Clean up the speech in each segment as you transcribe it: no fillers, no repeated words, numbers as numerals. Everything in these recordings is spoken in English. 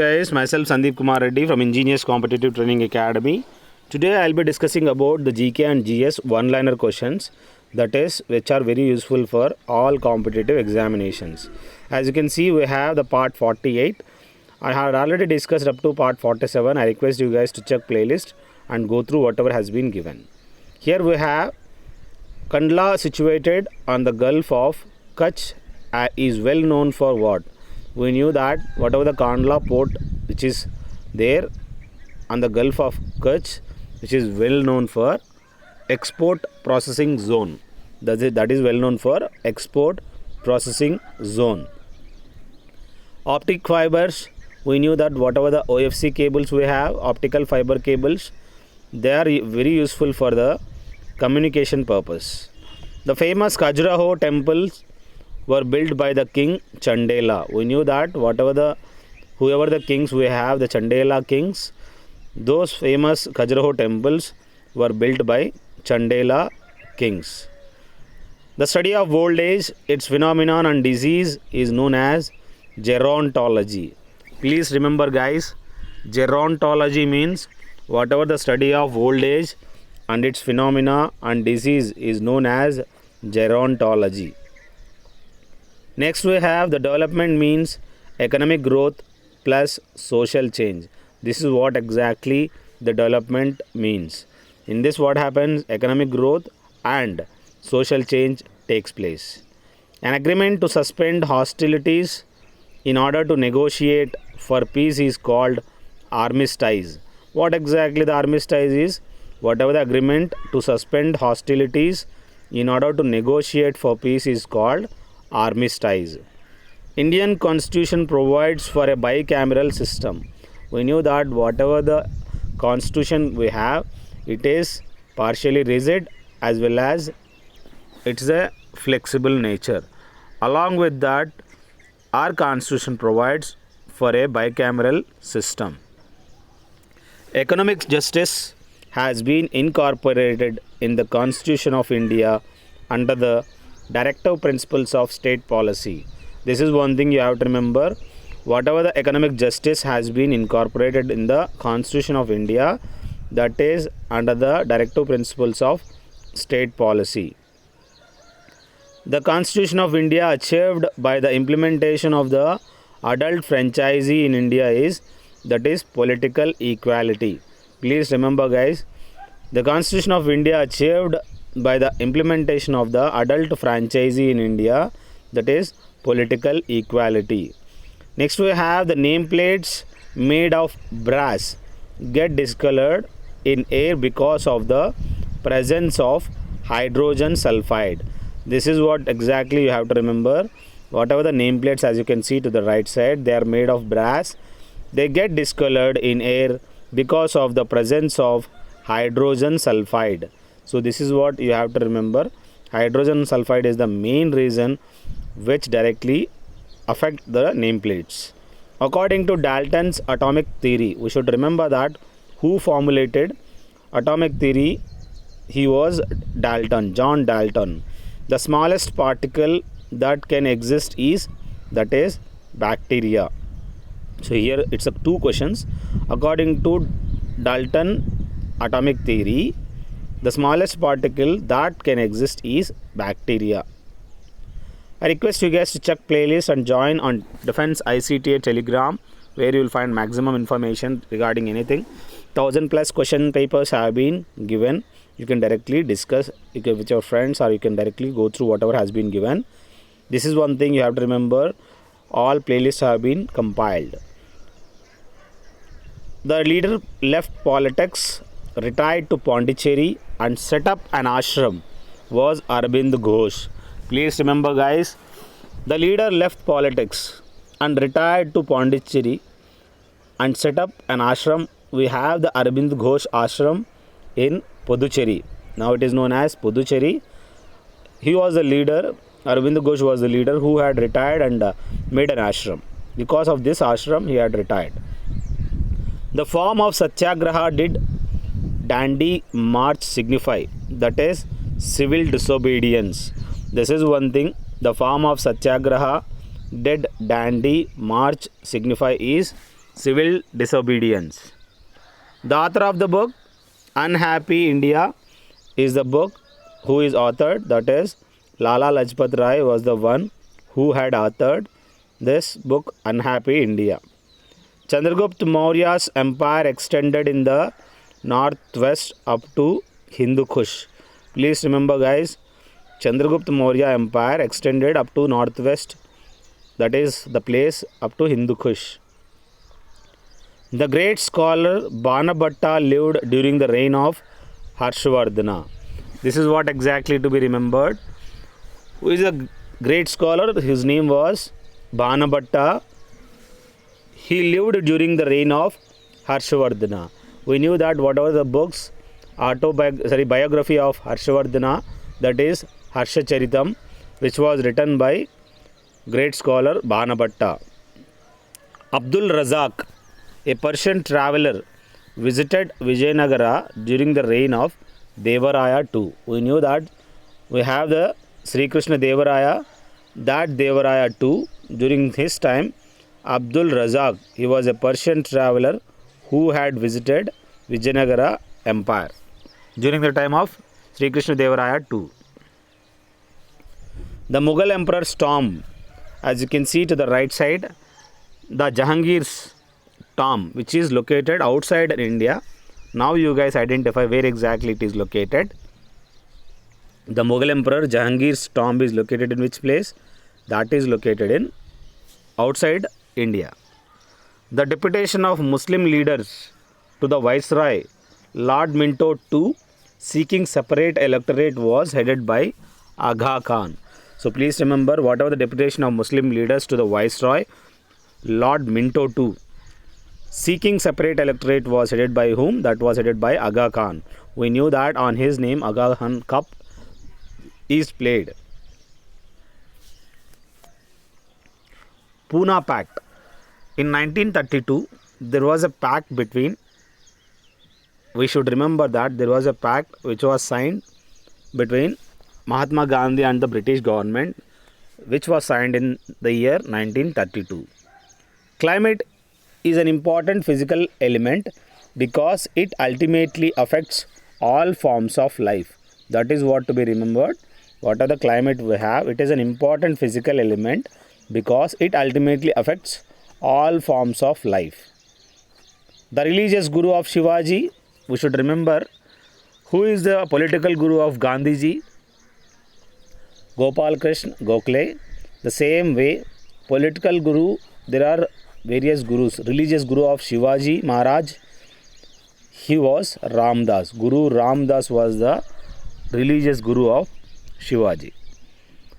Guys, myself Sandeep Kumar Reddy from Engineers Competitive Training Academy. Today I'll be discussing about the GK and GS one-liner questions, that is, which are very useful for all competitive examinations. As you can see, we have the part 48. I had already discussed up to part 47. I request you guys to check playlist and go through whatever has been given. Here we have Kandla, situated on the Gulf of Kutch, is well known for what? We knew that whatever the Kandla port which is there on the Gulf of Kutch, which is well known for export processing zone. That is well known for export processing zone. Optic fibers, we knew that whatever the OFC cables we have, optical fiber cables, they are very useful for the communication purpose. The famous Khajuraho temples were built by the king Chandela. We knew that whoever the kings we have, the Chandela kings, those famous Khajuraho temples were built by Chandela kings. The study of old age, its phenomenon and disease is known as gerontology. Please remember guys, gerontology means whatever the study of old age and its phenomena and disease is known as gerontology. Next we have the development means economic growth plus social change. This is what exactly the development means. In this what happens? Economic growth and social change takes place. An agreement to suspend hostilities in order to negotiate for peace is called armistice. What exactly the armistice is? Whatever the agreement to suspend hostilities in order to negotiate for peace is called armistice. Indian constitution provides for a bicameral system. We knew that whatever the constitution we have, it is partially rigid as well as it's a flexible nature. Along with that, our constitution provides for a bicameral system. Economic justice has been incorporated in the Constitution of India under the directive principles of state policy. This is one thing you have to remember. Whatever the economic justice has been incorporated in the Constitution of India, that is under the directive principles of state policy. The Constitution of India achieved by the implementation of the adult franchisee in India is political equality. Please remember guys, the Constitution of India achieved by the implementation of the adult franchisee in India, that is political equality. Next we have the nameplates made of brass get discolored in air because of the presence of hydrogen sulfide. This is what exactly you have to remember. Whatever the nameplates, as you can see to the right side, they are made of brass. They get discolored in air because of the presence of hydrogen sulfide. So this is what you have to remember. Hydrogen sulfide is the main reason which directly affect the nameplates. According to Dalton's atomic theory, we should remember that who formulated atomic theory? He was Dalton, John Dalton. The smallest particle that can exist is bacteria. So here it's two questions. According to Dalton atomic theory, the smallest particle that can exist is bacteria. I request you guys to check playlist and join on Defense ICTA Telegram, where you will find maximum information regarding anything. 1000+ question papers have been given. You can directly discuss with your friends, or you can directly go through whatever has been given. This is one thing you have to remember. All playlists have been compiled. The leader left politics, retired to Pondicherry and set up an ashram was Arvind Ghosh. Please remember guys, the leader left politics and retired to Pondicherry and set up an ashram. We have the Arvind Ghosh ashram in Puducherry. Now it is known as Puducherry. He was the leader, Arvind Ghosh was the leader who had retired and made an ashram. Because of this ashram he had retired. The form of Satyagraha did Dandi March signify, that is civil disobedience. This is one thing. The form of Satyagraha did Dandi March signify is civil disobedience. The author of the book Unhappy India is the book who is authored, that is Lala Lajpat Rai was the one who had authored this book Unhappy India. Chandragupta Maurya's empire extended in the northwest up to Hindu Kush. Please remember guys, Chandragupta Maurya empire extended up to northwest, that is the place up to Hindu Kush. The great scholar Banabhatta lived during the reign of Harshavardhana. This is what exactly to be remembered. Who is a great scholar? His name was Banabhatta. He lived during the reign of Harshavardhana. We knew that whatever the books, biography of Harshavardhana, that is Harshacharitam, which was written by great scholar Banabhatta. Abdul Razak, a Persian traveler, visited Vijayanagara during the reign of Devaraya II. We knew that we have the Sri Krishna Devaraya, that Devaraya II, during his time, Abdul Razak, he was a Persian traveler who had visited Vijayanagara Empire during the time of Sri Krishna Devaraya II. The Mughal Emperor's tomb, as you can see to the right side, the Jahangir's tomb, which is located outside India. Now you guys identify where exactly it is located. The Mughal Emperor Jahangir's tomb is located in which place? That is located in outside India. The deputation of Muslim leaders to the Viceroy Lord Minto II seeking separate electorate was headed by Aga Khan. So please remember, whatever the deputation of Muslim leaders to the Viceroy Lord Minto II seeking separate electorate was headed by whom? That was headed by Aga Khan. We knew that on his name Aga Khan Cup is played. Pune Pact. In 1932, there was a pact between, we should remember that there was a pact which was signed between Mahatma Gandhi and the British government, which was signed in the year 1932. Climate is an important physical element because it ultimately affects all forms of life. That is what to be remembered. What are the climate we have? It is an important physical element because it ultimately affects all forms of life. The religious guru of Shivaji, we should remember, who is the political guru of Gandhiji? Gopal Krishna Gokhale. The same way, political guru, there are various gurus. Religious guru of Shivaji Maharaj, he was Ramdas. Guru Ramdas was the religious guru of Shivaji.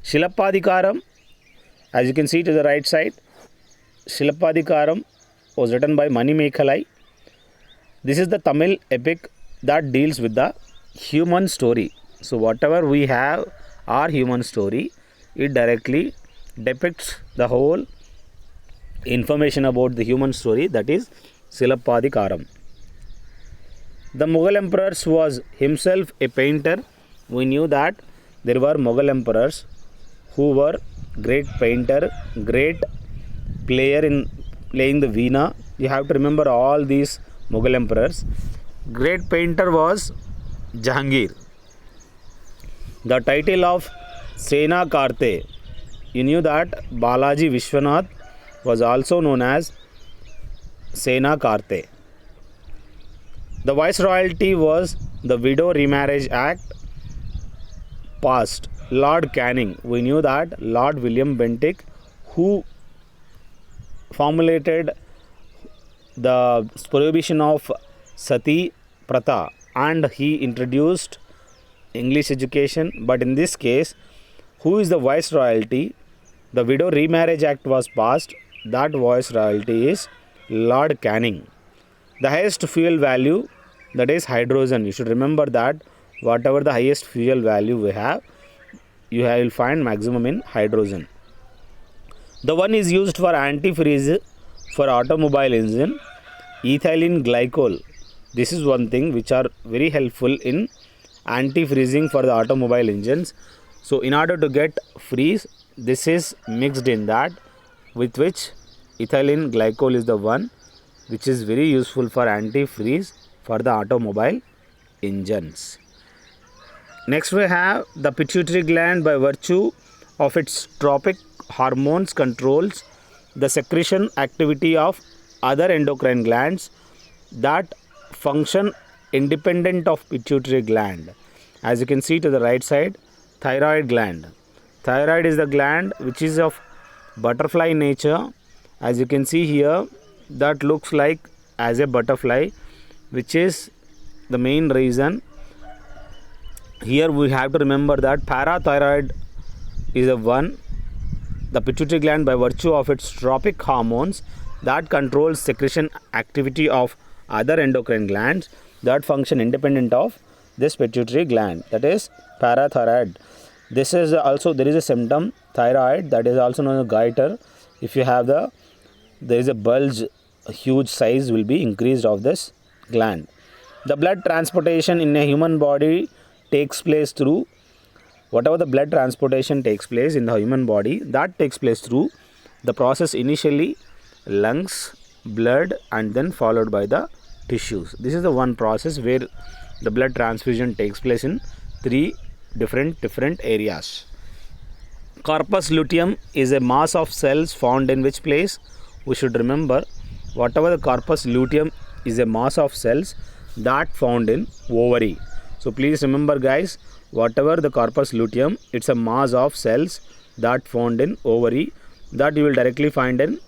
Shilpadikaram, as you can see to the right side, Shilpadikaram was written by Mani Mekhalai. This is the Tamil epic that deals with the human story. So whatever we have, our human story, it directly depicts the whole information about the human story, that is Shilpadikaram. The Mughal emperor was himself a painter. We knew that there were Mughal emperors who were great painter, great player in playing the veena. You have to remember all these Mughal emperors. Great painter was Jahangir. The title of Sena Karte, you knew that Balaji Vishwanath was also known as Sena Karte. The Viceroyalty was the Widow Remarriage Act passed. Lord Canning, we knew that Lord William Bentinck, who formulated the prohibition of Sati Pratha, and he introduced English education. But in this case, who is the Viceroyalty? The Widow Remarriage Act was passed. That Viceroyalty is Lord Canning. The highest fuel value, that is hydrogen. You should remember that whatever the highest fuel value we have, you will find maximum in hydrogen. The one is used for antifreeze for automobile engine, ethylene glycol. This is one thing which are very helpful in anti-freezing for the automobile engines. So in order to get freeze, this is mixed in that, with which ethylene glycol is the one which is very useful for antifreeze for the automobile engines. Next we have the pituitary gland. By virtue of its tropic hormones controls the secretion activity of other endocrine glands that function independent of pituitary gland. As you can see to the right side, thyroid gland. Thyroid is the gland which is of butterfly nature. As you can see here, that looks like as a butterfly, which is the main reason. Here we have to remember that parathyroid is the one, the pituitary gland, by virtue of its tropic hormones that controls secretion activity of other endocrine glands that function independent of this pituitary gland, that is parathyroid. This is also, there is a symptom thyroid, that is also known as goiter. If you have there is a bulge, a huge size will be increased of this gland. The blood transportation in a human body takes place through, whatever the blood transportation takes place in the human body, that takes place through the process initially lungs, blood, and then followed by the tissues. This is the one process where the blood transfusion takes place in three different areas. Corpus luteum is a mass of cells found in which place? We should remember, whatever the corpus luteum is a mass of cells that found in ovary. So please remember guys, whatever the corpus luteum, it's a mass of cells that found in ovary, that you will directly find in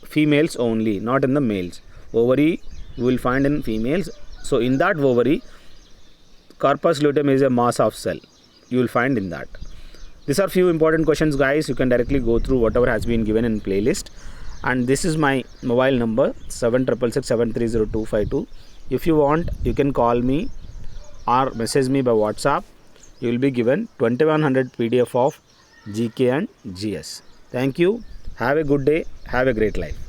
females only, not in the males. Ovary you will find in females. So in that ovary, corpus luteum is a mass of cell, you will find in that. These are few important questions guys. You can directly go through whatever has been given in playlist. And this is my mobile number 7667302252. If you want, you can call me or message me by WhatsApp. You will be given 2100 PDF of GK and GS. Thank you. Have a good day. Have a great life.